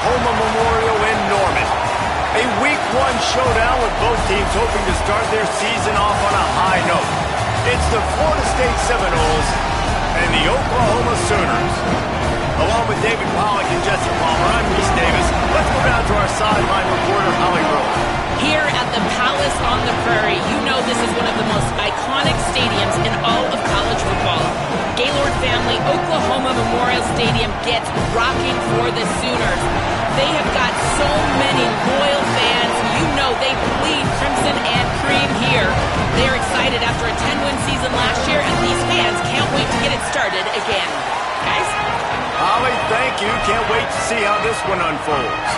Oklahoma Memorial in Norman. A Week 1 showdown with both teams hoping to start their season off on a high note. It's the Florida State Seminoles and the Oklahoma Sooners. Along with David Pollack and Jesse Palmer, I'm Reese Davis. Let's go down to our sideline reporter, Holly Rowe. Here at the Palace on the Prairie, you know this is one of the most iconic stadiums in all of college football. Gaylord family Oklahoma Memorial Stadium gets rocking for the Sooners. They have got so many loyal fans. You know they bleed crimson and cream here. They're excited after a 10-win season last year, and these fans can't wait to get it started again. Guys? Holly, thank you. Can't wait to see how this one unfolds.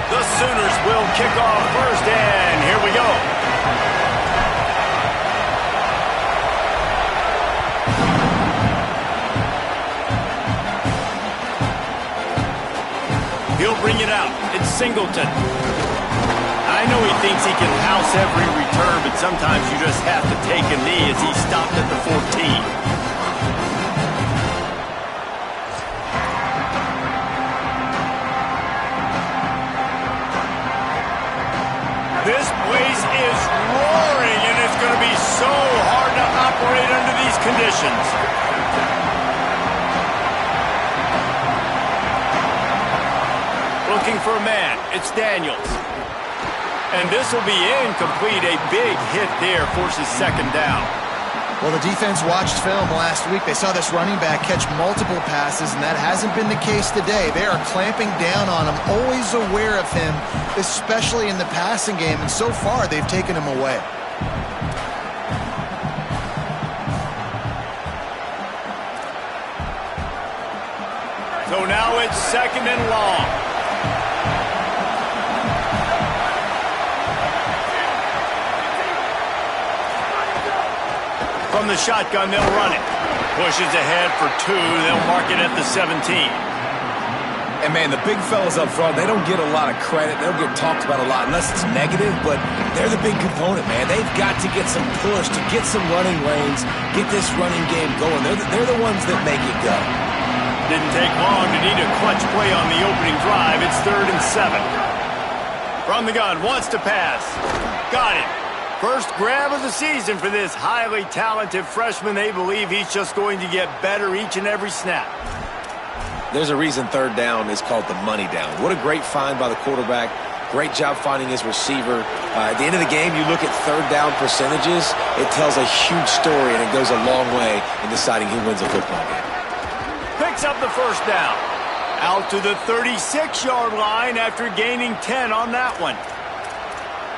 The Sooners will kick off first, and here we go. He'll bring it out. It's Singleton. I know he thinks he can house every return, but sometimes you just have to take a knee as he stopped at the 14. This place is roaring, and it's going to be so hard to operate under these conditions. Looking for a man. It's Daniels. And this will be incomplete. A big hit there forces second down. Well, the defense watched film last week. They saw this running back catch multiple passes, and that hasn't been the case today. They are clamping down on him, always aware of him, especially in the passing game, and so far they've taken him away. So now it's second and long. From the shotgun, they'll run it. Pushes ahead for 2. They'll mark it at the 17. And, man, the big fellas up front, they don't get a lot of credit. They don't get talked about a lot unless it's negative, but they're the big component, man. They've got to get some push, to get some running lanes, get this running game going. They're the ones that make it go. Didn't take long to need a clutch play on the opening drive. It's 3rd and 7. From the gun, wants to pass. Got it. First grab of the season for this highly talented freshman. They believe he's just going to get better each and every snap. There's a reason 3rd down is called the money down. What a great find by the quarterback. Great job finding his receiver. At the end of the game, you look at 3rd down percentages. It tells a huge story, and it goes a long way in deciding who wins a football game. Picks up the first down. Out to the 36-yard line after gaining 10 on that one.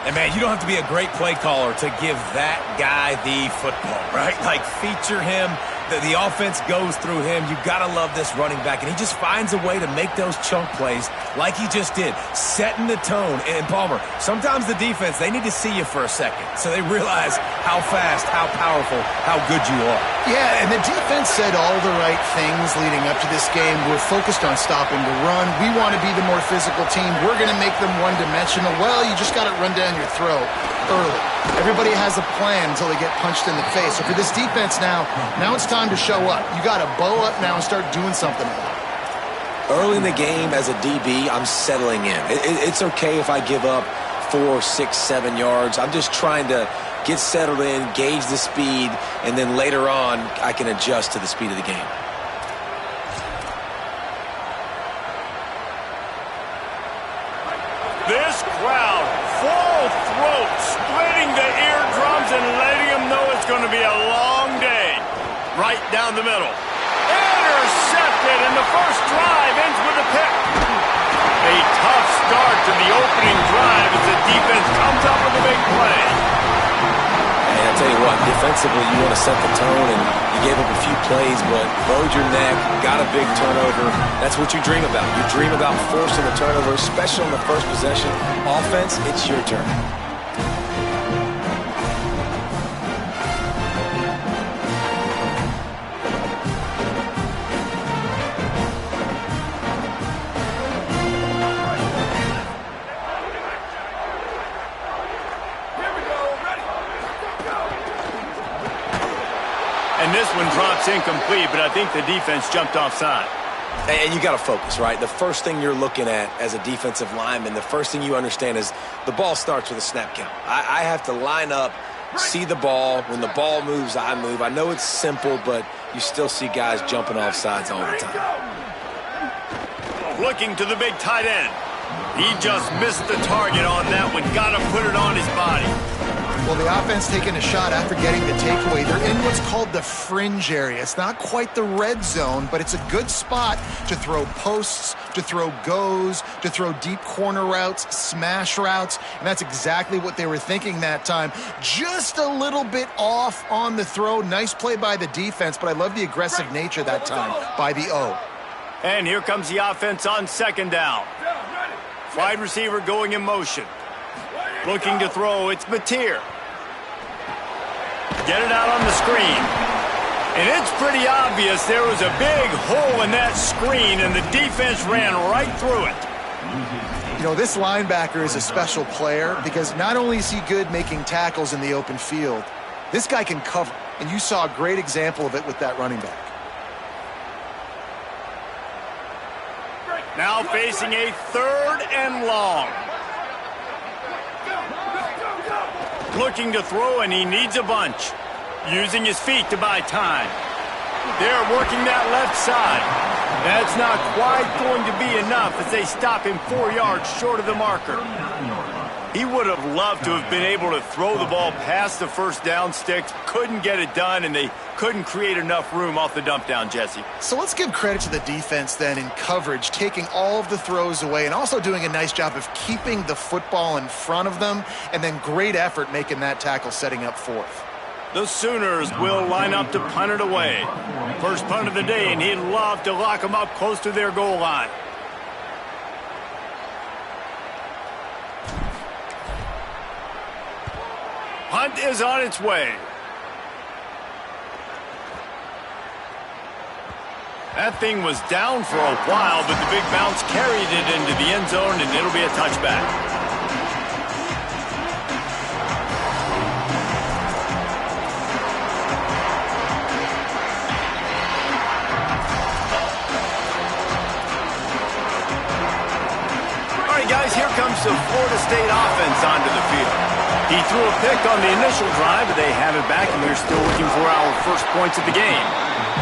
And, man, you don't have to be a great play caller to give that guy the football, right? Like, feature him. The offense goes through him. You've got to love this running back. And he just finds a way to make those chunk plays like he just did, setting the tone. And, Palmer, sometimes the defense, they need to see you for a second so they realize how fast, how powerful, how good you are. Yeah, and the defense said all the right things leading up to this game. We're focused on stopping the run. We want to be the more physical team. We're going to make them one-dimensional. Well, you just got to run down your throat early. Everybody has a plan until they get punched in the face. So for this defense now it's time to show up. You got to bow up now and start doing something about it. Early in the game as a DB, I'm settling in. It's okay if I give up 4, 6, 7 yards. I'm just trying to get settled in, gauge the speed, and then later on, I can adjust to the speed of the game. This crowd, full throat, splitting the eardrums and letting them know it's going to be a long day. Right down the middle. Intercepted, and the first drive ends with a pick. A tough start to the opening drive as the defense comes up with a big play. And I'll tell you what, defensively, you want to set the tone, and you gave up a few plays, but bowed your neck, got a big turnover. That's what you dream about. You dream about forcing the turnover, especially on the first possession. Offense, it's your turn. And this one drops incomplete, but I think the defense jumped offside. And you got to focus, right? The first thing you're looking at as a defensive lineman, the first thing you understand is the ball starts with a snap count. I have to line up, see the ball. When the ball moves, I move. I know it's simple, but you still see guys jumping off sides all the time. Looking to the big tight end. He just missed the target on that one. Got to put it on his body. Well, the offense taking a shot after getting the takeaway. They're in what's called the fringe area. It's not quite the red zone, but it's a good spot to throw posts, to throw goes, to throw deep corner routes, smash routes, and that's exactly what they were thinking that time. Just a little bit off on the throw. Nice play by the defense, but I love the aggressive nature that time by the O. And here comes the offense on second down. Wide receiver going in motion. Looking to throw, it's Mateer. Get it out on the screen. And it's pretty obvious there was a big hole in that screen, and the defense ran right through it. You know, this linebacker is a special player because not only is he good making tackles in the open field, this guy can cover. And you saw a great example of it with that running back. Now facing a 3rd and long. Looking to throw, and he needs a bunch. Using his feet to buy time. They're working that left side. That's not quite going to be enough as they stop him 4 yards short of the marker. He would have loved to have been able to throw the ball past the first down sticks. Couldn't get it done, and they couldn't create enough room off the dump down, Jesse. So let's give credit to the defense then in coverage, taking all of the throws away and also doing a nice job of keeping the football in front of them, and then great effort making that tackle setting up 4th. The Sooners will line up to punt it away. First punt of the day, and he'd love to lock them up close to their goal line. Punt is on its way. That thing was down for a while, but the big bounce carried it into the end zone, and it'll be a touchback. All right, guys, here comes the Florida State offense onto the field. He threw a pick on the initial drive, but they have it back, and they're still looking for our first points of the game.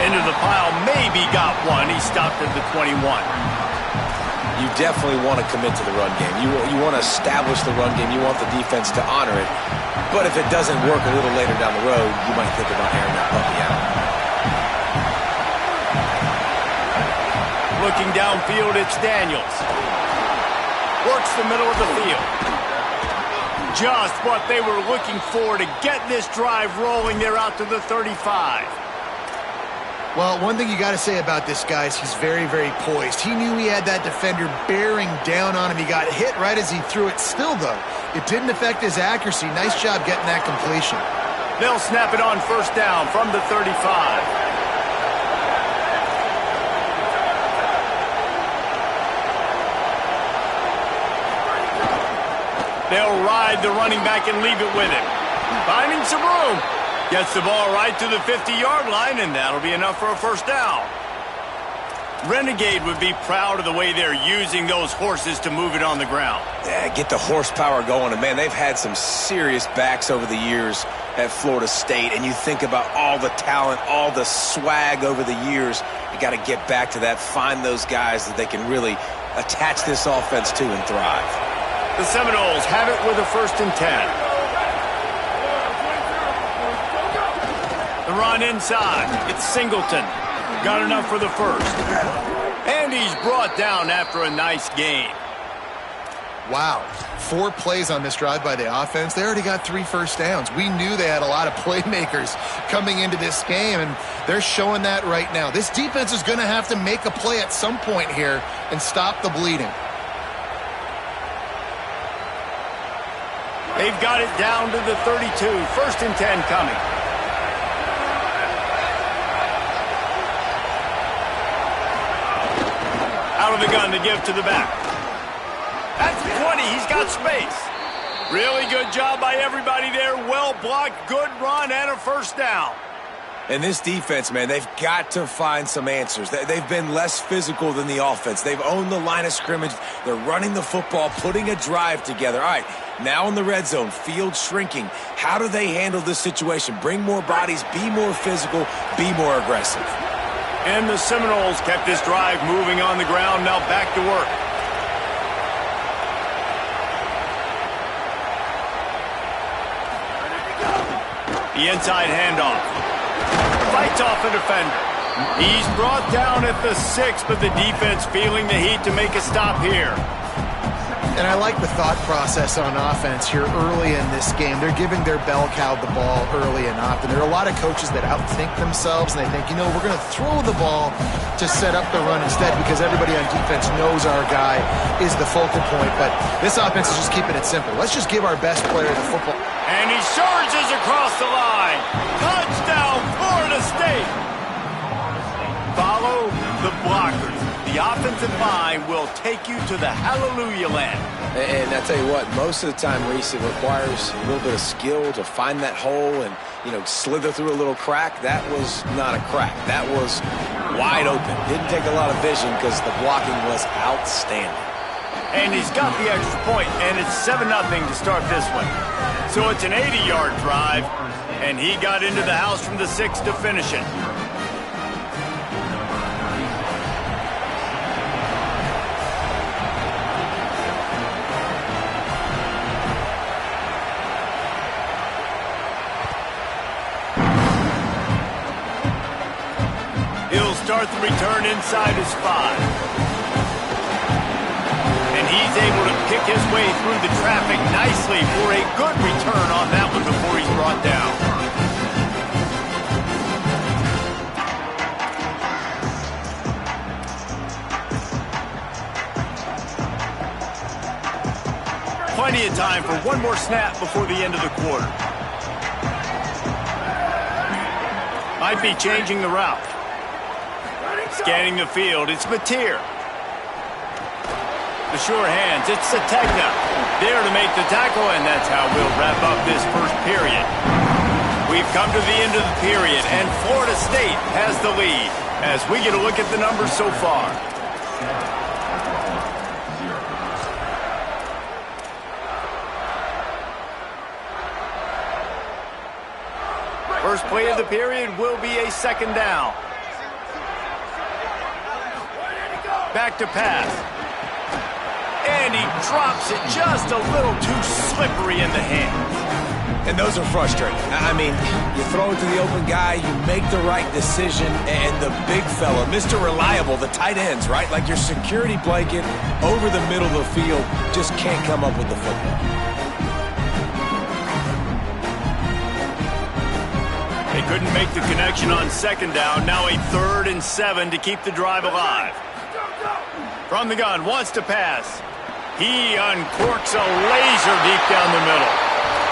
Into the pile, maybe got one. He stopped at the 21. You definitely want to commit to the run game. You want to establish the run game. You want the defense to honor it. But if it doesn't work a little later down the road, you might think about airing that puppy out. Looking downfield, it's Daniels. Works the middle of the field. Just what they were looking for to get this drive rolling. They're out to the 35. Well, one thing you got to say about this guy is he's very, very poised. He knew he had that defender bearing down on him. He got hit right as he threw it. Still, though, it didn't affect his accuracy. Nice job getting that completion. They'll snap it on first down from the 35. They'll ride the running back and leave it with him. Finding some room. Gets the ball right to the 50-yard line, and that'll be enough for a first down. Renegade would be proud of the way they're using those horses to move it on the ground. Yeah, get the horsepower going. And, man, they've had some serious backs over the years at Florida State. And you think about all the talent, all the swag over the years. You got to get back to that, find those guys that they can really attach this offense to and thrive. The Seminoles have it with a 1st and 10. The run inside. It's Singleton. Got enough for the first. And he's brought down after a nice gain. Wow. 4 plays on this drive by the offense. They already got 3 first downs. We knew they had a lot of playmakers coming into this game, and they're showing that right now. This defense is going to have to make a play at some point here and stop the bleeding. They've got it down to the 32. 1st and 10 coming. Out of the gun to give to the back. That's 20. He's got space. Really good job by everybody there. Well blocked, good run, and a first down. And this defense, man, they've got to find some answers. They've been less physical than the offense. They've owned the line of scrimmage. They're running the football, putting a drive together. All right, now in the red zone, field shrinking. How do they handle this situation? Bring more bodies, be more physical, be more aggressive. And the Seminoles kept this drive moving on the ground. Now back to work. The inside handoff. Fights off a defender. He's brought down at the 6, but the defense feeling the heat to make a stop here. And I like the thought process on offense here early in this game. They're giving their bell cow the ball early and often. There are a lot of coaches that outthink themselves, and they think, you know, we're going to throw the ball to set up the run instead because everybody on defense knows our guy is the focal point. But this offense is just keeping it simple. Let's just give our best player the football. And he surges across the line. Touchdown, Florida State. Follow the blockers. The offensive line will take you to the hallelujah land. And I tell you what, most of the time, Reese, it requires a little bit of skill to find that hole and, you know, slither through a little crack. That was not a crack. That was wide open. Didn't take a lot of vision because the blocking was outstanding. And he's got the extra point, and it's 7-0 to start this one. So it's an 80-yard drive, and he got into the house from the 6 to finish it. He'll start the return inside his 5. And he's able to pick his way through the traffic nicely for a good return on that one before he's brought down. Plenty of time for one more snap before the end of the quarter. Might be changing the route. Scanning the field, it's Mateer. The sure hands, it's Sategna. There to make the tackle, and that's how we'll wrap up this first period. We've come to the end of the period, and Florida State has the lead as we get a look at the numbers so far. First play of the period will be a 2nd down. Back to pass. And he drops it just a little too slippery in the hands. And those are frustrating. I mean, you throw it to the open guy, you make the right decision, and the big fella, Mr. Reliable, the tight ends, right? Like your security blanket over the middle of the field, just can't come up with the football. They couldn't make the connection on 2nd down. Now a 3rd and 7 to keep the drive alive. From the gun, wants to pass. He uncorks a laser deep down the middle.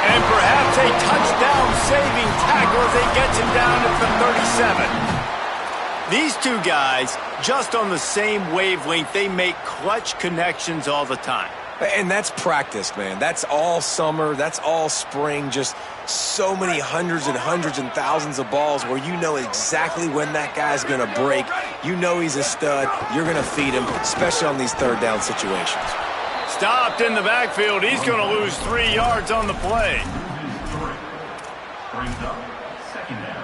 And perhaps a touchdown-saving tackle as he gets him down at the 37. These two guys, just on the same wavelength, they make clutch connections all the time. And that's practice, man. That's all summer. That's all spring. Just so many hundreds and hundreds and thousands of balls where you know exactly when that guy's going to break. You know he's a stud. You're going to feed him, especially on these 3rd down situations. Stopped in the backfield. He's going to lose 3 yards on the play. Brings up 2nd down.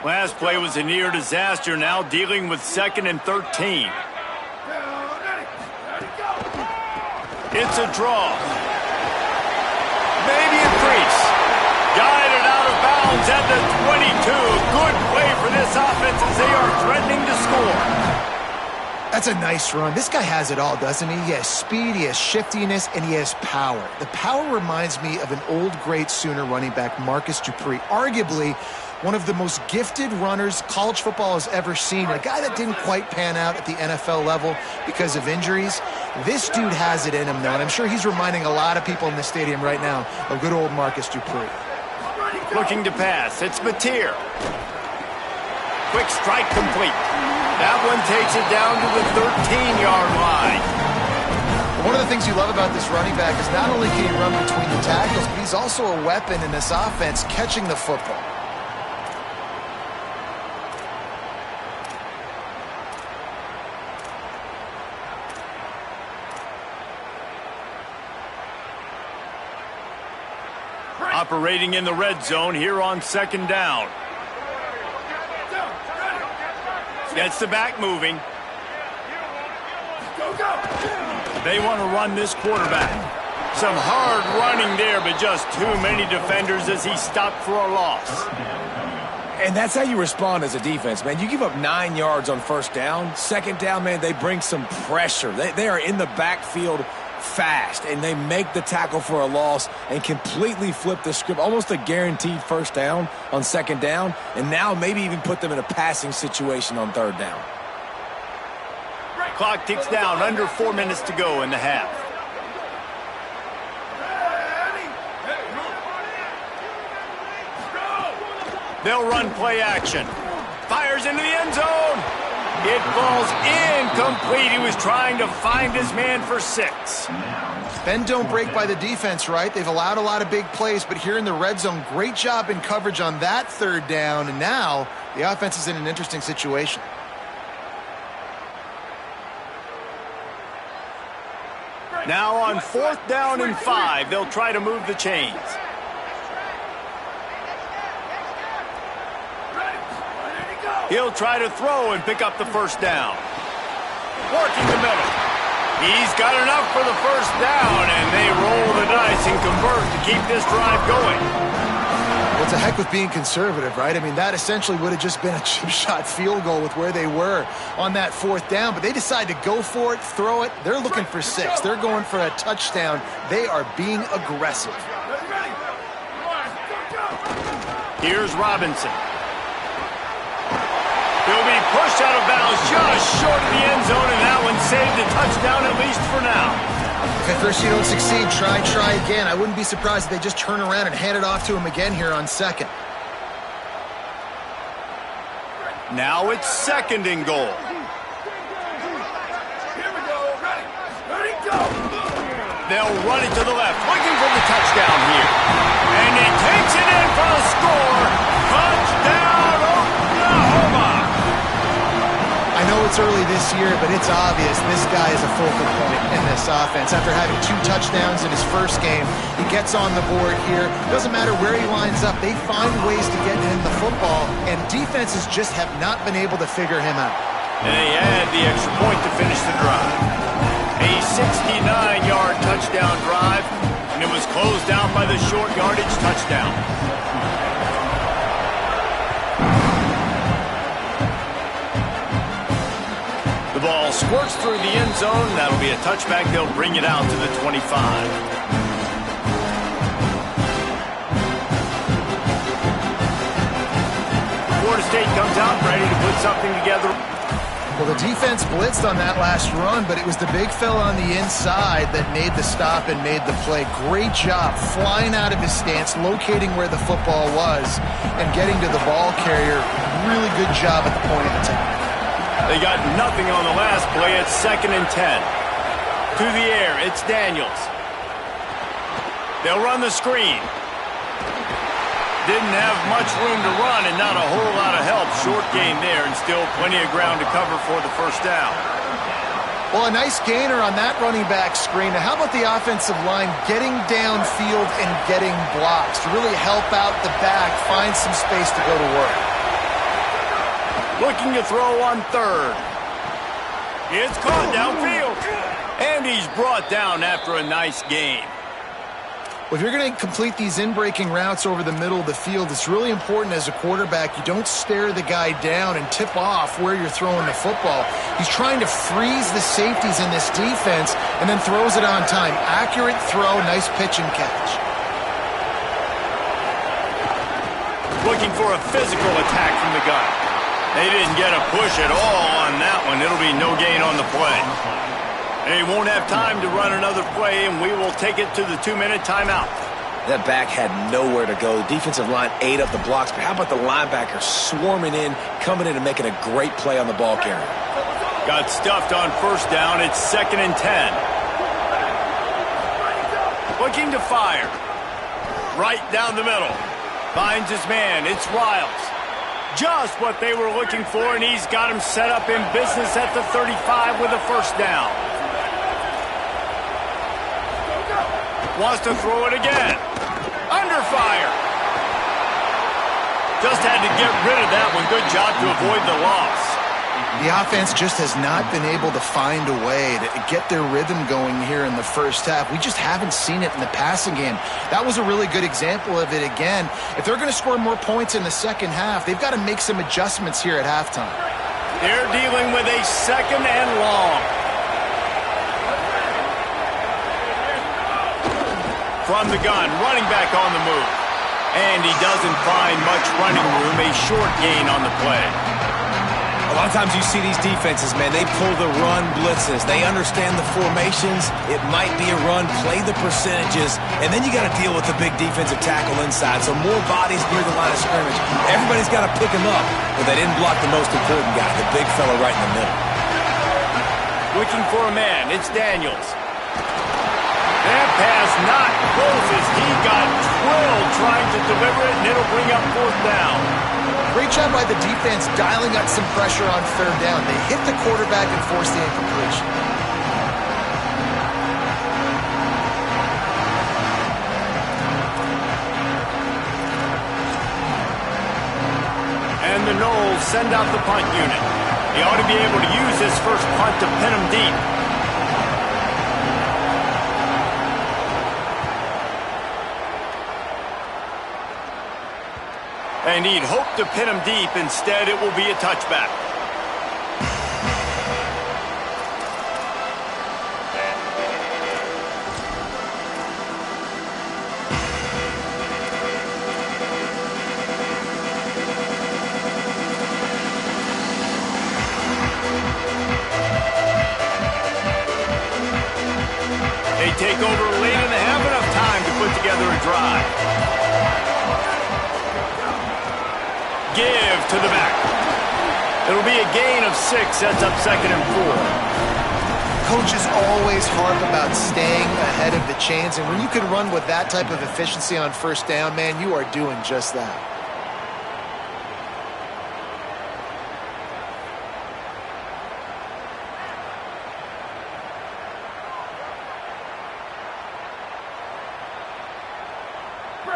Last play was a near disaster, now dealing with 2nd and 13. It's a draw. Maybe a crease. Guided out of bounds at the 22. Good play for this offense as they are threatening to score. That's a nice run. This guy has it all, doesn't he? He has speed, he has shiftiness, and he has power. The power reminds me of an old great Sooner running back, Marcus Dupree. Arguably one of the most gifted runners college football has ever seen. A guy that didn't quite pan out at the NFL level because of injuries. This dude has it in him, though, and I'm sure he's reminding a lot of people in the stadium right now of good old Marcus Dupree. Looking to pass. It's Mateer. Quick strike complete. That one takes it down to the 13-yard line. One of the things you love about this running back is not only can he run between the tackles, but he's also a weapon in this offense catching the football. Operating in the red zone here on second down. Gets the back moving. They want to run this quarterback. Some hard running there, but just too many defenders as he stopped for a loss. And that's how you respond as a defense, man. You give up 9 yards on first down. Second down, man, they bring some pressure. They are in the backfield fast, and they make the tackle for a loss and completely flip the script. Almost a guaranteed first down on second down, and now maybe even put them in a passing situation on third down. Clock ticks down, under 4 minutes to go in the half. They'll run play action. Fires into the end zone. It falls incomplete. He was trying to find his man for 6. Bend don't break by the defense, right? They've allowed a lot of big plays, but here in the red zone, great job in coverage on that third down, and now the offense is in an interesting situation. Now on 4th down and 5, they'll try to move the chains. He'll try to throw and pick up the first down. Working the middle. He's got enough for the first down, and they roll the dice and convert to keep this drive going. Well, it's a heck with being conservative, right? I mean, that essentially would have just been a chip shot field goal with where they were on that 4th down, but they decide to go for it, throw it. They're looking for 6. They're going for a touchdown. They are being aggressive. Here's Robinson. He'll be pushed out of bounds just short of the end zone, and that one saved a touchdown at least for now. If at first you don't succeed, try again. I wouldn't be surprised if they just turn around and hand it off to him again here on second. Now it's 2nd and goal. They'll run it to the left, looking for the touchdown here. And he takes it in for a score. Touchdown, Oklahoma! I know it's early this year, but it's obvious this guy is a focal point in this offense. After having 2 touchdowns in his first game, he gets on the board here. Doesn't matter where he lines up, they find ways to get him the football, and defenses just have not been able to figure him out. And they add the extra point to finish the drive. A 69-yard touchdown drive, and it was closed out by the short yardage touchdown. The ball squirts through the end zone. That'll be a touchback. They'll bring it out to the 25. Florida State comes out ready to put something together. Well, the defense blitzed on that last run, but it was the big fella on the inside that made the stop and made the play. Great job flying out of his stance, locating where the football was, and getting to the ball carrier. Really good job at the point of attack. They got nothing on the last play. It's 2nd and 10. To the air, it's Daniels. They'll run the screen. Didn't have much room to run and not a whole lot of help. Short gain there and still plenty of ground to cover for the first down. Well, a nice gainer on that running back screen. Now, how about the offensive line getting downfield and getting blocks to really help out the back, find some space to go to work? Looking to throw on 3rd. It's caught downfield. And he's brought down after a nice gain. Well, if you're going to complete these in-breaking routes over the middle of the field, it's really important as a quarterback you don't stare the guy down and tip off where you're throwing the football. He's trying to freeze the safeties in this defense and then throws it on time. Accurate throw, nice pitch and catch. Looking for a physical attack from the gun. They didn't get a push at all on that one. It'll be no gain on the play. They won't have time to run another play, and we will take it to the 2-minute timeout. That back had nowhere to go. The defensive line ate up the blocks, but how about the linebacker swarming in, coming in and making a great play on the ball carrier? Got stuffed on first down. It's 2nd and 10. Looking to fire. Right down the middle. Finds his man. It's Riles. Just what they were looking for, and he's got him set up in business at the 35 with a first down. Wants to throw it again. Under fire. Just had to get rid of that one. Good job to avoid the loss. The offense just has not been able to find a way to get their rhythm going here in the first half. We just haven't seen it in the passing game. That was a really good example of it again. If they're going to score more points in the second half, they've got to make some adjustments here at halftime. They're dealing with a 2nd and long. From the gun, running back on the move. And he doesn't find much running room, a short gain on the play. A lot of times you see these defenses, man, they pull the run blitzes. They understand the formations. It might be a run, play the percentages, and then you got to deal with the big defensive tackle inside. So more bodies near the line of scrimmage. Everybody's got to pick him up, but they didn't block the most important guy, the big fella right in the middle. Looking for a man, it's Daniels. That pass not close as he got drilled trying to deliver it, and it'll bring up 4th down. Great job by the defense dialing up some pressure on 3rd down. They hit the quarterback and forced the incompletion. And the Noles send out the punt unit. They ought to be able to use this first punt to pin them deep. And he'd hope to pin him deep. Instead, it will be a touchback. They take over late and they have enough time to put together a drive. Give to the back. It'll be a gain of 6, sets up 2nd and 4. Coaches always harp about staying ahead of the chains, and when you can run with that type of efficiency on first down, man, you are doing just that.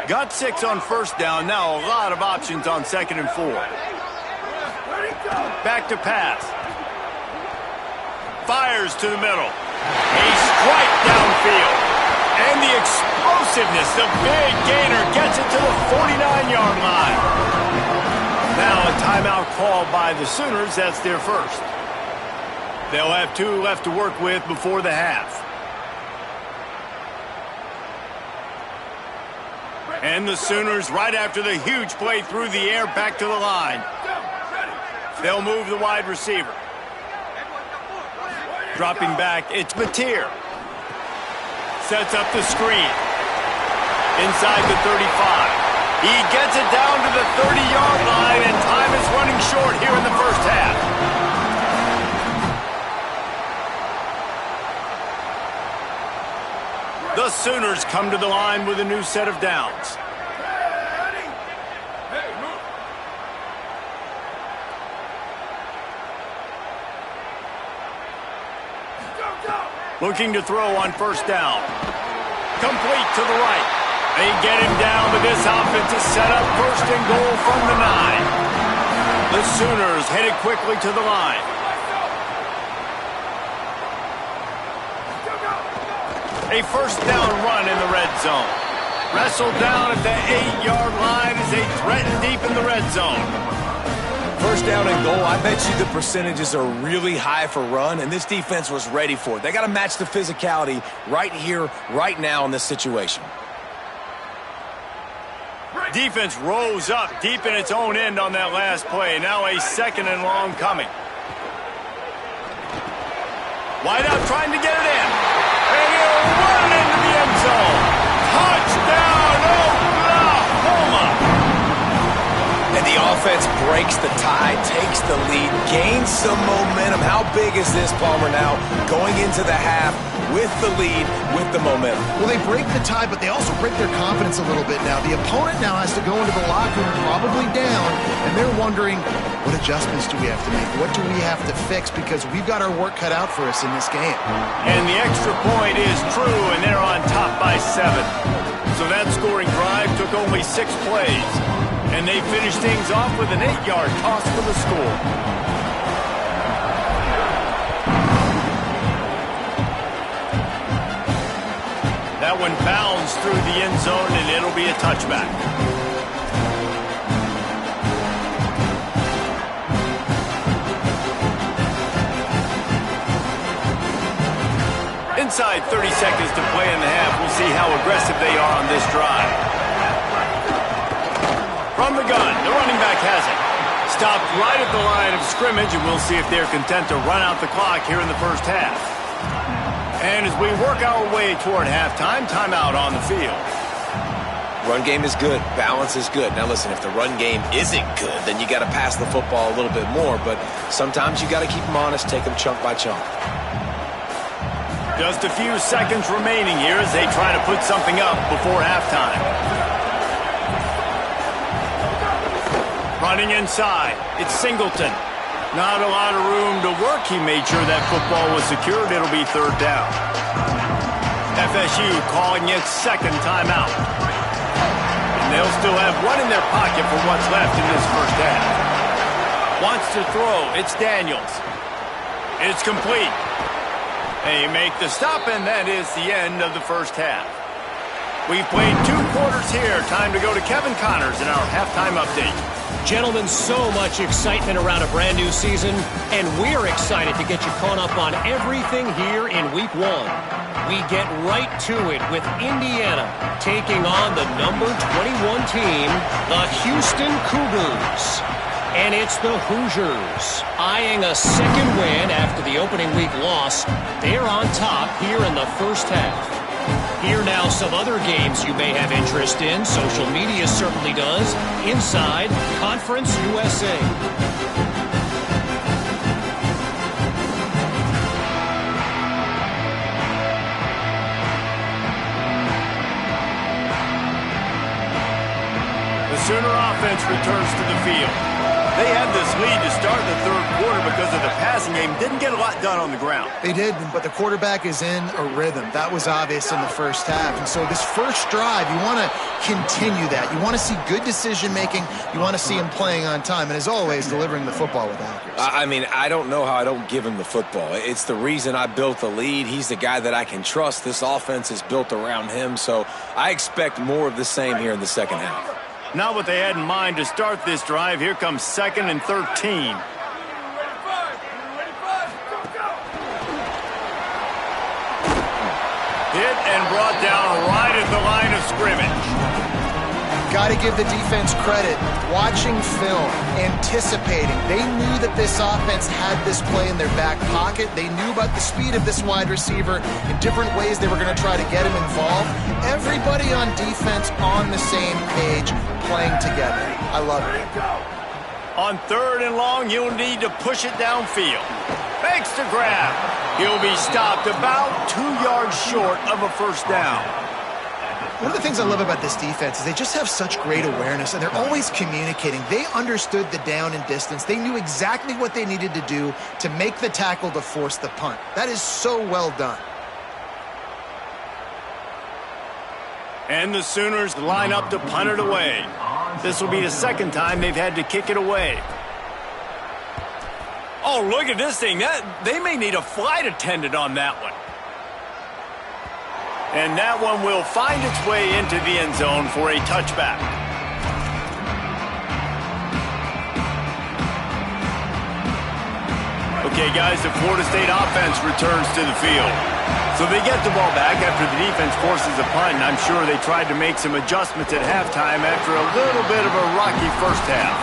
Got 6 on first down. Now a lot of options on 2nd and 4. Back to pass. Fires to the middle. A strike downfield. And the explosiveness, the big gainer gets it to the 49-yard line. Now a timeout called by the Sooners. That's their first. They'll have 2 left to work with before the half. And the Sooners, right after the huge play through the air, back to the line. They'll move the wide receiver. Dropping back, it's Mateer. Sets up the screen. Inside the 35. He gets it down to the 30-yard line, and time is running short here in the first half. The Sooners come to the line with a new set of downs. Looking to throw on first down. Complete to the right. They get him down, but this offense is set up 1st and goal from the 9. The Sooners headed quickly to the line. A first down run in the red zone. Wrestled down at the 8-yard line as they threaten deep in the red zone. First down and goal, I bet you the percentages are really high for run, and this defense was ready for it. They got to match the physicality right here, right now in this situation. Defense rose up deep in its own end on that last play. Now a 2nd and long coming. Wide out trying to get it in. And he'll run into the end zone. Touchdown, Oklahoma! And the offense breaks the tie, takes the lead, gains some momentum. How big is this, Palmer, now going into the half with the lead, with the momentum? Well, they break the tie, but they also break their confidence a little bit now. The opponent now has to go into the locker room probably down, and they're wondering, what adjustments do we have to make? What do we have to fix? Because we've got our work cut out for us in this game. And the extra point is true, and they're on top by 7. So that scoring drive took only 6 plays. And they finished things off with an 8-yard toss for the score. That one bounds through the end zone, and it'll be a touchback. Inside 30 seconds to play in the half. We'll see how aggressive they are on this drive. From the gun, the running back has it. Stopped right at the line of scrimmage, and we'll see if they're content to run out the clock here in the first half. And as we work our way toward halftime, timeout on the field. Run game is good. Balance is good. Now listen, if the run game isn't good, then you got to pass the football a little bit more. But sometimes you got to keep them honest, take them chunk by chunk. Just a few seconds remaining here as they try to put something up before halftime. Running inside, it's Singleton. Not a lot of room to work. He made sure that football was secured. It'll be 3rd down. FSU calling its 2nd timeout. And they'll still have one in their pocket for what's left in this first half. Wants to throw. It's Daniels. It's complete. They make the stop, and that is the end of the first half. We've played 2 quarters here. Time to go to Kevin Connors in our halftime update. Gentlemen, so much excitement around a brand new season, and we're excited to get you caught up on everything here in Week 1. We get right to it with Indiana taking on the number 21 team, the Houston Cougars. And it's the Hoosiers eyeing a 2nd win after the opening week loss. They're on top here in the first half. Here now some other games you may have interest in. Social media certainly does. Inside Conference USA. The Sooner offense returns to the field. They had this lead to start the 3rd quarter because of the passing game. Didn't get a lot done on the ground. They did, but the quarterback is in a rhythm. That was obvious in the first half. And so this first drive, you want to continue that. You want to see good decision-making. You want to see him playing on time. And as always, delivering the football with accuracy. I mean, I don't know how I don't give him the football. It's the reason I built the lead. He's the guy that I can trust. This offense is built around him. So I expect more of the same here in the second half. Not what they had in mind to start this drive. Here comes 2nd and 13. Hit and brought down right at the line of scrimmage. Got to give the defense credit. Watching film, anticipating. They knew that this offense had this play in their back pocket. They knew about the speed of this wide receiver in different ways they were going to try to get him involved. Everybody on defense on the same page, playing together. I love it. On 3rd and long, you'll need to push it downfield. Fakes to grab. He'll be stopped about 2 yards short of a first down. One of the things I love about this defense is they just have such great awareness, and they're always communicating. They understood the down and distance. They knew exactly what they needed to do to make the tackle to force the punt. That is so well done. And the Sooners line up to punt it away. This will be the 2nd time they've had to kick it away. Oh, look at this thing. They may need a flight attendant on that one. And that one will find its way into the end zone for a touchback. Okay, guys, the Florida State offense returns to the field. So they get the ball back after the defense forces a punt, and I'm sure they tried to make some adjustments at halftime after a little bit of a rocky first half.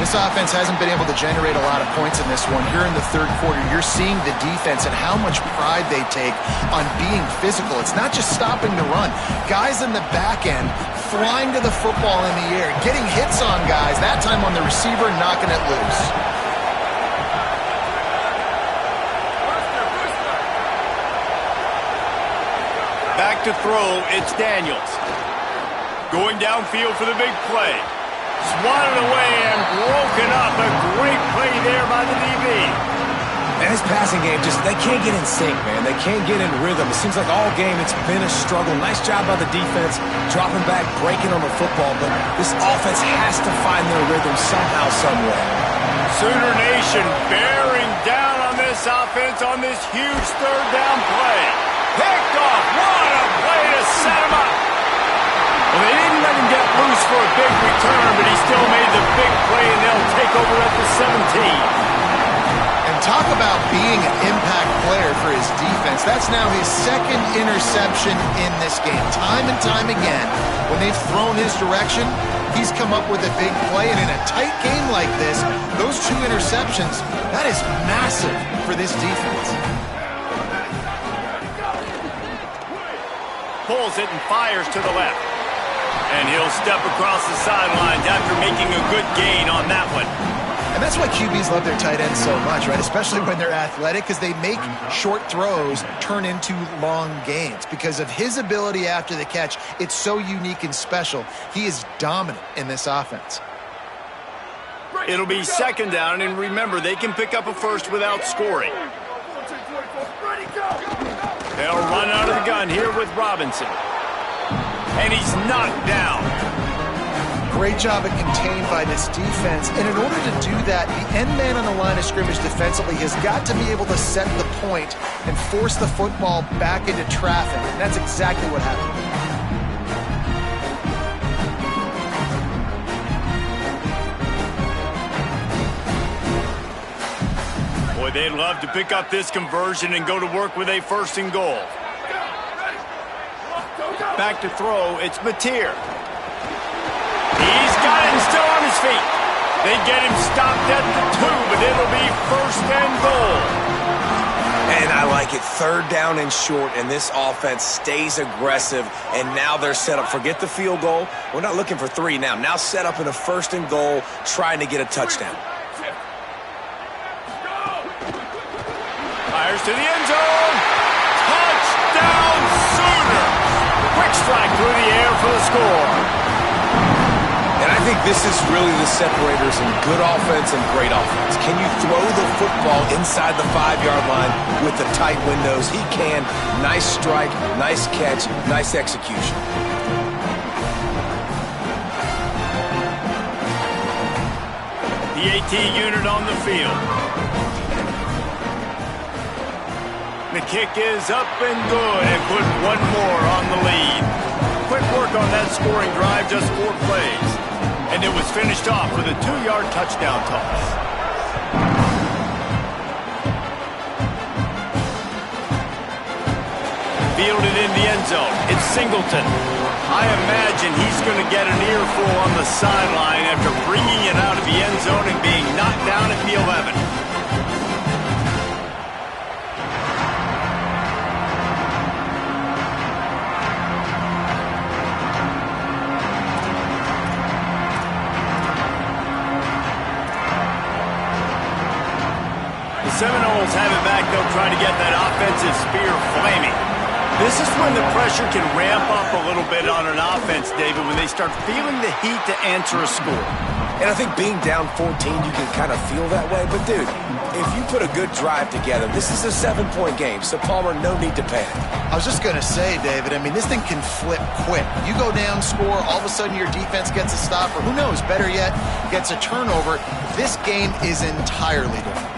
This offense hasn't been able to generate a lot of points in this one. Here in the third quarter, you're seeing the defense and how much pride they take on being physical. It's not just stopping the run. Guys in the back end flying to the football in the air, getting hits on guys, that time on the receiver, knocking it loose. Back to throw, it's Daniels. Going downfield for the big play. Swatted away and broken up. A great play there by the DB. And his passing game, they can't get in sync, man. They can't get in rhythm. It seems like all game it's been a struggle. Nice job by the defense, dropping back, breaking on the football, but this offense has to find their rhythm somehow, somewhere. Sooner Nation bearing down on this offense on this huge third down play. Picked off. What a play to set him up. Well, they didn't let him get loose for a big return, but he still made the big play, and they'll take over at the 17. And talk about being an impact player for his defense. That's now his second interception in this game. Time and time again, when they've thrown his direction, he's come up with a big play. And in a tight game like this, those two interceptions, that is massive for this defense. Pulls it and fires to the left. And he'll step across the sidelines after making a good gain on that one. And that's why QBs love their tight ends so much, right? Especially when they're athletic, because they make short throws turn into long gains. Because of his ability after the catch, it's so unique and special. He is dominant in this offense. It'll be second down, and remember, they can pick up a first without scoring. They'll run out of the gun here with Robinson. And he's knocked down. Great job at contained by this defense. And in order to do that, the end man on the line of scrimmage defensively has got to be able to set the point and force the football back into traffic. And that's exactly what happened. Boy, they'd love to pick up this conversion and go to work with a first and goal. Back to throw, it's Mateer. He's got him still on his feet. They get him stopped at the 2, but it'll be first and goal. And I like it. Third down and short, and this offense stays aggressive, and now they're set up. Forget the field goal. We're not looking for 3 now. Now set up in a first and goal, trying to get a touchdown. Fires to the end zone. Touchdown Sooner. Quick strike through the air for the score. And I think this is really the separators in good offense and great offense. Can you throw the football inside the 5-yard line with the tight windows? He can. Nice strike, nice catch, nice execution. The AT unit on the field. The kick is up and good, and put one more on the lead. Quick work on that scoring drive, just 4 plays. And it was finished off with a 2-yard touchdown toss. Fielded in the end zone. It's Singleton. I imagine he's going to get an earful on the sideline after bringing it out of the end zone and being knocked down at the 11. Seminoles have it back. They'll try to get that offensive spear flaming. This is when the pressure can ramp up a little bit on an offense, David, when they start feeling the heat to answer a score. And I think being down 14, you can kind of feel that way. But, dude, if you put a good drive together, this is a 7-point game. So, Palmer, no need to panic. I was just going to say, David, I mean, this thing can flip quick. You go down, score, all of a sudden your defense gets a stop, or who knows, better yet, gets a turnover. This game is entirely different.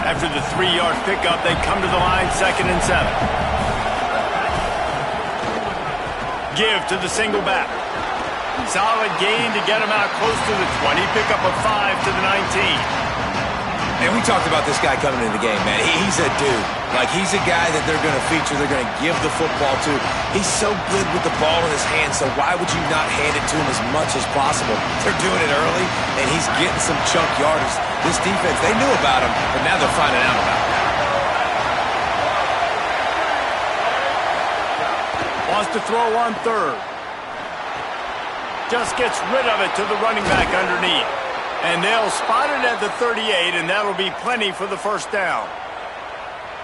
After the 3-yard pickup, they come to the line, 2nd and 7. Give to the single back. Solid gain to get him out close to the 20. Pickup of 5 to the 19. And we talked about this guy coming into the game, man. He's a dude. Like, he's a guy that they're going to feature, they're going to give the football to. He's so good with the ball in his hands, so why would you not hand it to him as much as possible? They're doing it early, and he's getting some chunk yardage. This defense, they knew about him, but now they're finding out about him. Wants to throw on 3rd. Just gets rid of it to the running back underneath. And they'll spot it at the 38, and that'll be plenty for the 1st down.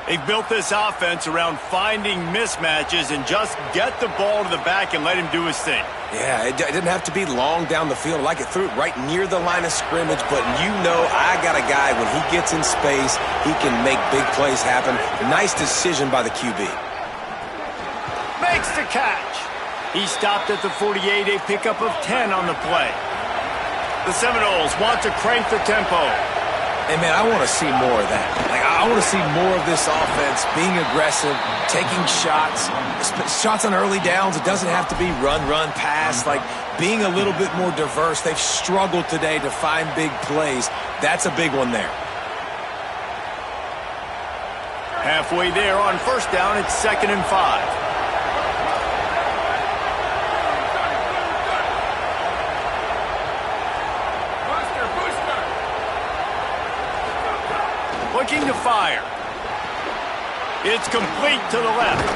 They've built this offense around finding mismatches and just get the ball to the back and let him do his thing. Yeah, it didn't have to be long down the field. Like, it threw it right near the line of scrimmage, but you know I got a guy, when he gets in space, he can make big plays happen. Nice decision by the QB. Makes the catch. He stopped at the 48, a pickup of 10 on the play. The Seminoles want to crank the tempo. And, man, I want to see more of that. Like, I want to see more of this offense being aggressive, taking shots, shots on early downs. It doesn't have to be run, pass. Like, being a little bit more diverse. They've struggled today to find big plays. That's a big one there. Halfway there on 1st down, it's 2nd and 5. Looking to fire. It's complete to the left.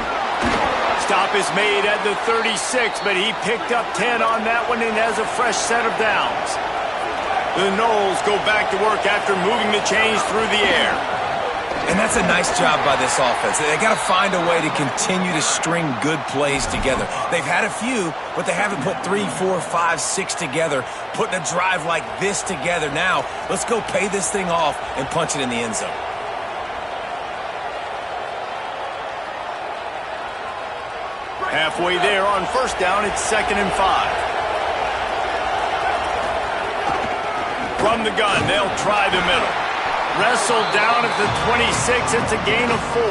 Stop is made at the 36, but he picked up 10 on that one and has a fresh set of downs. The Noles go back to work after moving the chains through the air. And that's a nice job by this offense. They got to find a way to continue to string good plays together. They've had a few, but they haven't put 3, 4, 5, 6 together. Putting a drive like this together now, let's go pay this thing off and punch it in the end zone. Halfway there on 1st down, it's 2nd and 5. From the gun, they'll try the middle. Wrestled down at the 26, it's a gain of 4.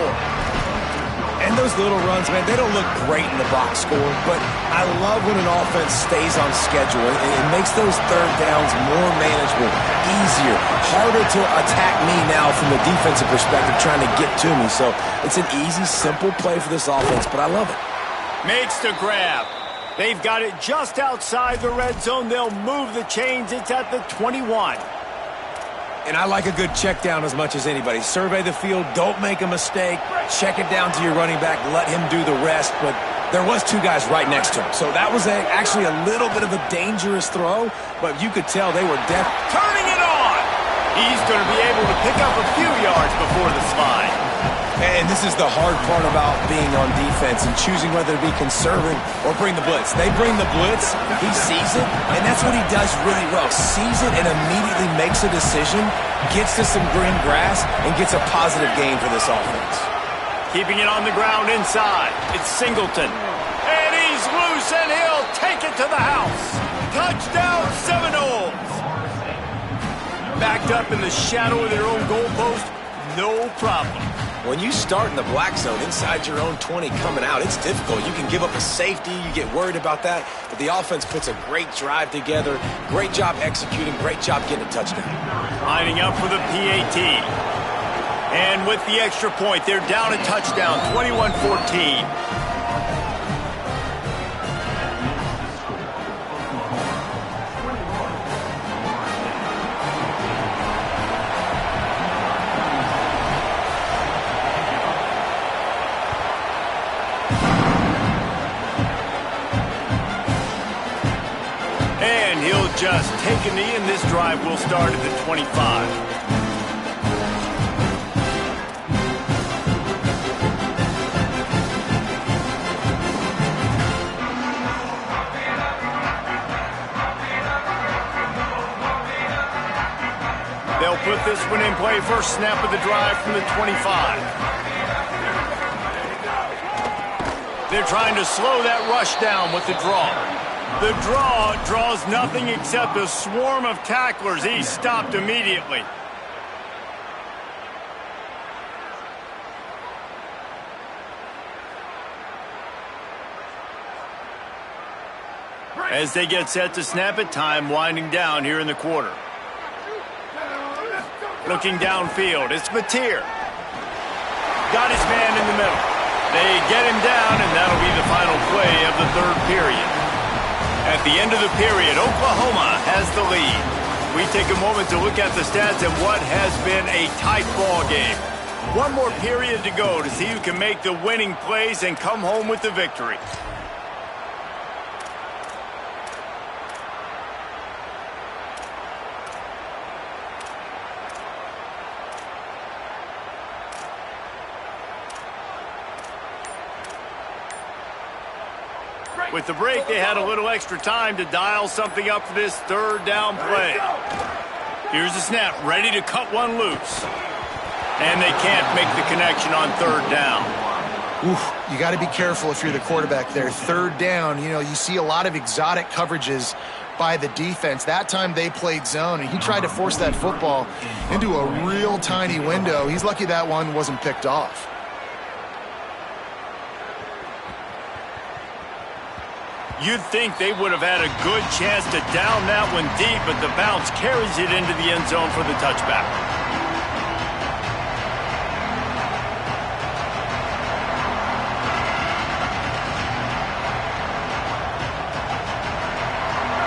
And those little runs, man, they don't look great in the box score, but I love when an offense stays on schedule. It makes those 3rd downs more manageable, easier, harder to attack me now from the defensive perspective trying to get to me. So it's an easy, simple play for this offense, but I love it. Makes the grab. They've got it just outside the red zone. They'll move the chains. It's at the 21. And I like a good check down as much as anybody. Survey the field, don't make a mistake, check it down to your running back, let him do the rest. But there was 2 guys right next to him. So that was actually a little bit of a dangerous throw, but you could tell they were turning it on. He's going to be able to pick up a few yards before the slide. And this is the hard part about being on defense and choosing whether to be conservative or bring the blitz. They bring the blitz, he sees it, and that's what he does really well. Sees it and immediately makes a decision, gets to some green grass, and gets a positive gain for this offense. Keeping it on the ground inside, it's Singleton. And he's loose, and he'll take it to the house. Touchdown, Seminoles! Backed up in the shadow of their own goalpost, no problem. When you start in the black zone inside your own 20 coming out, it's difficult. You can give up a safety. You get worried about that. But the offense puts a great drive together. Great job executing. Great job getting a touchdown. Lining up for the PAT. And with the extra point, they're down a touchdown, 21-14. Just take a knee, and this drive will start at the 25. They'll put this one in play. First snap of the drive from the 25. They're trying to slow that rush down with the draw. The draw draws nothing except a swarm of tacklers. He's stopped immediately. As they get set to snap it, time winding down here in the quarter. Looking downfield, it's Mateer. Got his man in the middle. They get him down, and that'll be the final play of the third period. At the end of the period, Oklahoma has the lead. We take a moment to look at the stats of what has been a tight ball game. One more period to go to see who can make the winning plays and come home with the victory. With the break, they had a little extra time to dial something up for this third down play. Here's the snap, ready to cut one loose. And they can't make the connection on third down. Oof, you got to be careful if you're the quarterback there. Third down, you see a lot of exotic coverages by the defense. That time they played zone, and he tried to force that football into a real tiny window. He's lucky that one wasn't picked off. You'd think they would have had a good chance to down that one deep, but the bounce carries it into the end zone for the touchback.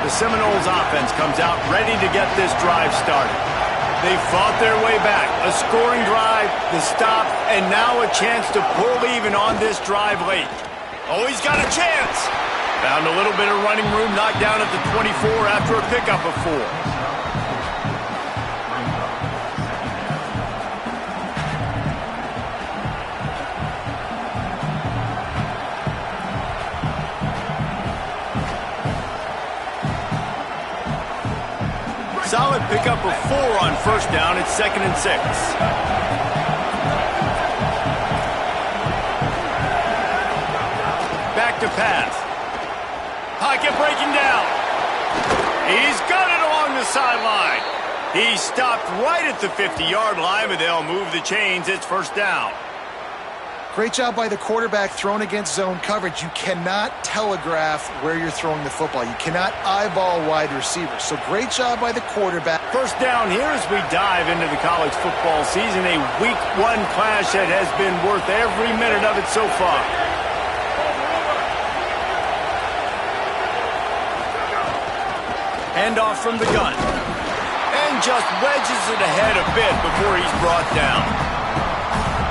The Seminoles offense comes out ready to get this drive started. They fought their way back. A scoring drive, the stop, and now a chance to pull even on this drive late. Oh, he's got a chance! Found a little bit of running room, knocked down at the 24 after a pickup of 4. Solid pickup of 4 on first down. It's 2nd and 6. Back to pass. Pocket breaking down. He's got it along the sideline. He stopped right at the 50-yard line, but they'll move the chains. It's first down. Great job by the quarterback thrown against zone coverage. You cannot telegraph where you're throwing the football. You cannot eyeball wide receivers. So great job by the quarterback. First down here as we dive into the college football season. A week 1 clash that has been worth every minute of it so far. Handoff from the gun. And just wedges it ahead a bit before he's brought down.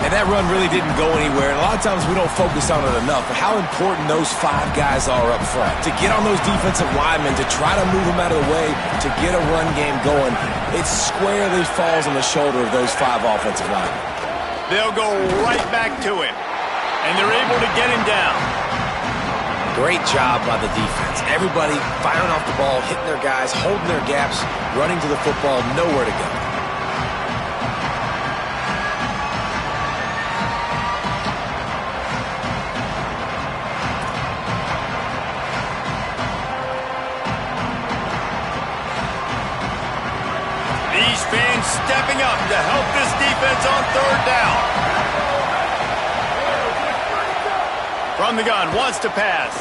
And that run really didn't go anywhere. And a lot of times we don't focus on it enough. But how important those 5 guys are up front. To get on those defensive linemen, to try to move them out of the way, to get a run game going, it squarely falls on the shoulder of those 5 offensive linemen. They'll go right back to him. And they're able to get him down. Great job by the defense. Everybody firing off the ball, hitting their guys, holding their gaps, running to the football, nowhere to go. These fans stepping up to help this defense on third down. From the gun, wants to pass.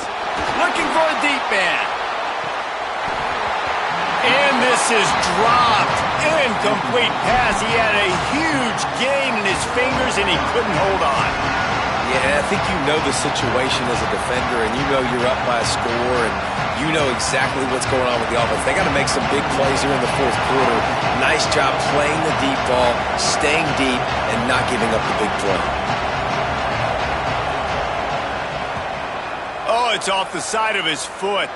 Looking for a deep man. And this is dropped. Incomplete pass. He had a huge gain in his fingers, and he couldn't hold on. Yeah, I think you know the situation as a defender, and you know you're up by a score, and you know exactly what's going on with the offense. They got to make some big plays here in the fourth quarter. Nice job playing the deep ball, staying deep, and not giving up the big play. Oh, it's off the side of his foot.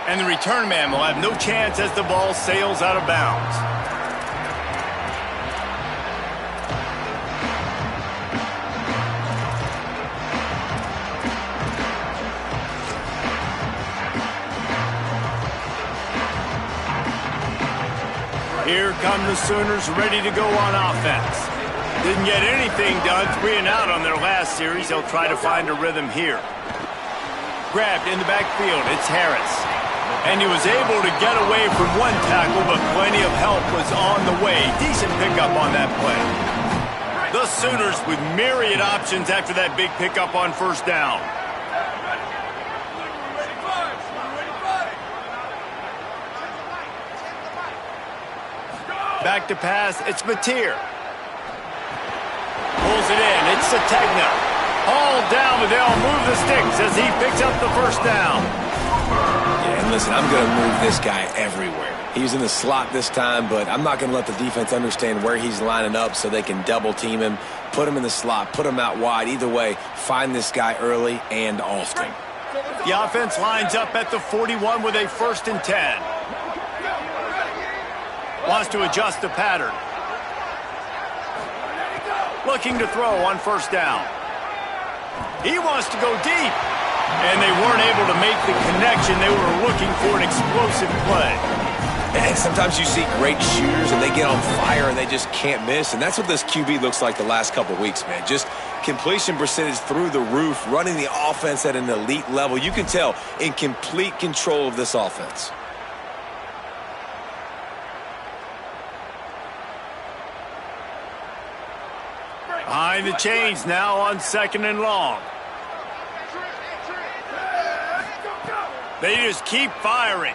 And the return man will have no chance as the ball sails out of bounds. Here come the Sooners ready to go on offense. Didn't get anything done, 3 and out on their last series. They'll try to find a rhythm here. Grabbed in the backfield, it's Harris. And he was able to get away from one tackle, but plenty of help was on the way. Decent pickup on that play. The Sooners with myriad options after that big pickup on first down. Back to pass, it's Mateer. Pulls it in, it's Sategna. Hauled down, but they'll move the sticks as he picks up the first down. Yeah, and listen, I'm going to move this guy everywhere. He's in the slot this time, but I'm not going to let the defense understand where he's lining up so they can double team him, put him in the slot, put him out wide. Either way, find this guy early and often. The offense lines up at the 41 with a 1st and 10. Wants to adjust the pattern. Looking to throw on 1st down. He wants to go deep. And they weren't able to make the connection. They were looking for an explosive play. And sometimes you see great shooters and they get on fire and they just can't miss. And that's what this QB looks like the last couple of weeks, man. Just completion percentage through the roof, running the offense at an elite level. You can tell in complete control of this offense. Behind the chains now on 2nd and long. They just keep firing.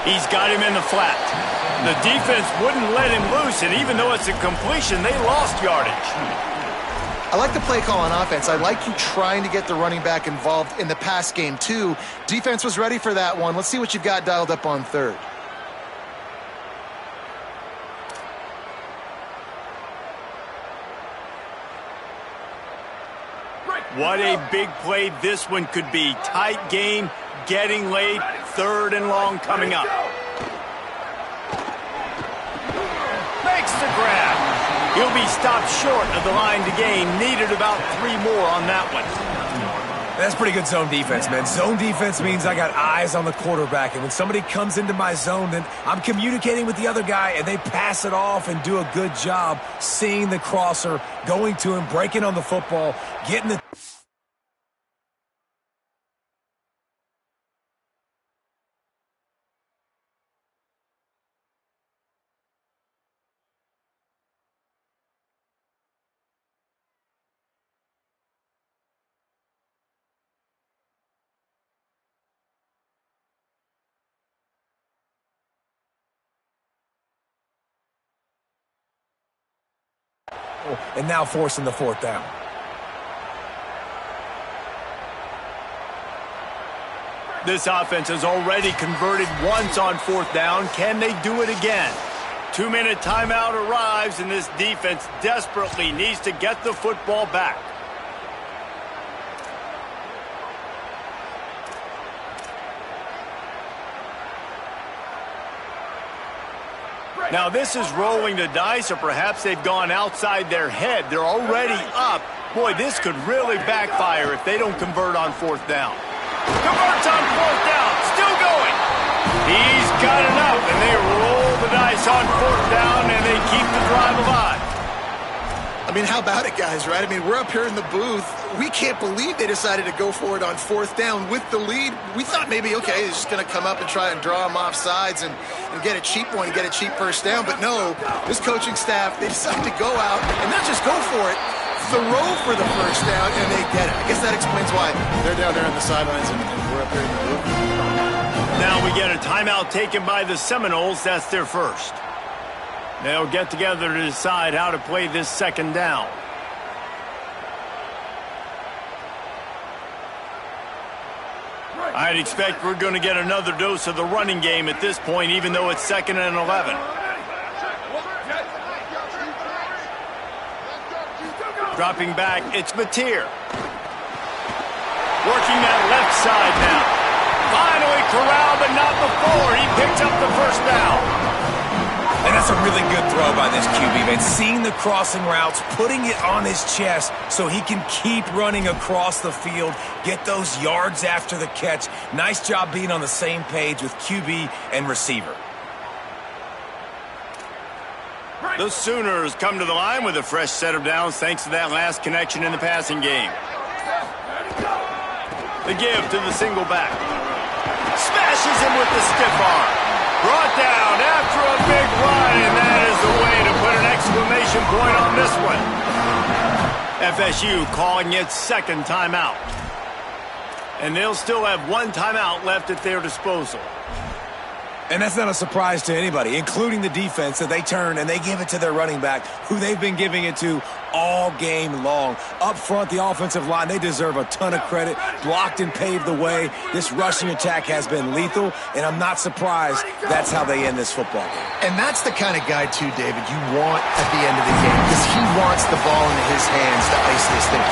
He's got him in the flat. The defense wouldn't let him loose, and even though it's a completion, they lost yardage. I like the play call on offense. I like you trying to get the running back involved in the pass game, too. Defense was ready for that one. Let's see what you've got dialed up on 3rd. What a big play this one could be. Tight game, getting late, 3rd and long coming up. Makes the grab. He'll be stopped short of the line to gain. Needed about 3 more on that one. That's pretty good zone defense, man. Zone defense means I got eyes on the quarterback, and when somebody comes into my zone, then I'm communicating with the other guy, and they pass it off and do a good job seeing the crosser, going to him, breaking on the football, getting the... And now forcing the 4th down. This offense has already converted once on 4th down. Can they do it again? 2-minute timeout arrives, and this defense desperately needs to get the football back. Now this is rolling the dice, or perhaps they've gone outside their head. They're already up. Boy, this could really backfire if they don't convert on 4th down. Converts on 4th down, still going. He's got enough, and they roll the dice on 4th down, and they keep the drive alive. I mean, how about it, guys, right? I mean, we're up here in the booth. We can't believe they decided to go for it on 4th down with the lead. We thought maybe, okay, they're just going to come up and try and draw them off sides and get a cheap one, get a cheap 1st down. But no, this coaching staff, they decided to go out and not just go for it, throw for the 1st down, and they get it. I guess that explains why they're down there on the sidelines and we're up here in the booth. Now we get a timeout taken by the Seminoles. That's their first. They'll get together to decide how to play this 2nd down. I'd expect we're going to get another dose of the running game at this point, even though it's 2nd and 11. Dropping back, it's Mateer. Working that left side now. Finally corralled, but not before. He picks up the 1st down. And that's a really good throw by this QB, man. Seeing the crossing routes, putting it on his chest so he can keep running across the field, get those yards after the catch. Nice job being on the same page with QB and receiver. The Sooners come to the line with a fresh set of downs thanks to that last connection in the passing game. The give to the single back. Smashes him with the stiff arm. Brought down after a big run, and that is the way to put an exclamation point on this one. FSU calling its 2nd timeout. And they'll still have 1 timeout left at their disposal. And that's not a surprise to anybody, including the defense, that they turn and they give it to their running back, who they've been giving it to all game long. Up front, the offensive line, they deserve a ton of credit. Blocked and paved the way. This rushing attack has been lethal, and I'm not surprised that's how they end this football game. And that's the kind of guy, too, David, you want at the end of the game, because he wants the ball into his hands to ice this thing.